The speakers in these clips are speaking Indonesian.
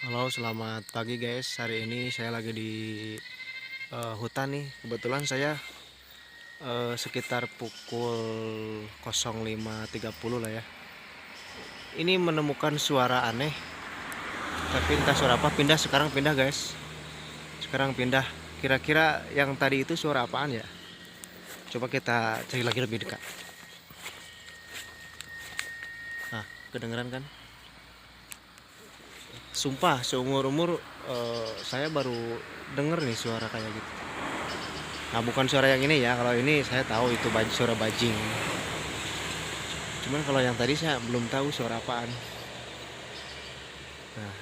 Halo, selamat pagi guys. Hari ini saya lagi di hutan nih. Kebetulan saya sekitar pukul 05.30 lah ya. Ini menemukan suara aneh, tapi entah suara apa. Sekarang pindah guys. Sekarang pindah. Kira-kira yang tadi itu suara apaan ya? Coba kita cari lagi lebih dekat. Nah, kedengeran kan? Sumpah, seumur-umur saya baru denger nih suara kayak gitu. Nah, bukan suara yang ini ya. Kalau ini saya tahu itu suara bajing. Cuman kalau yang tadi saya belum tahu suara apaan. Nah,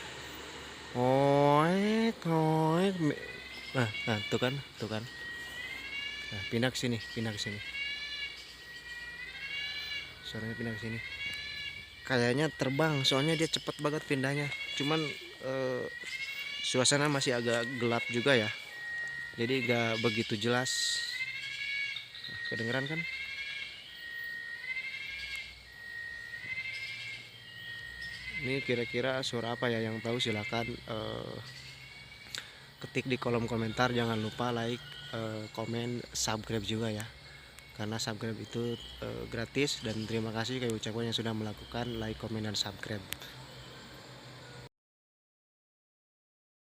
ngoek ngoek. Nah, tuh kan, tuh kan. Nah, pindah ke sini, pindah ke sini. Suaranya pindah ke sini. Kayaknya terbang, soalnya dia cepet banget pindahnya. Cuman eh, suasana masih agak gelap juga ya. Jadi gak begitu jelas. Nah, kedengeran kan? Ini kira-kira suara apa ya? Yang tahu silakan ketik di kolom komentar. Jangan lupa like, komen, subscribe juga ya. Karena subscribe itu gratis, dan terima kasih kayak ucapan yang sudah melakukan like, komen, dan subscribe.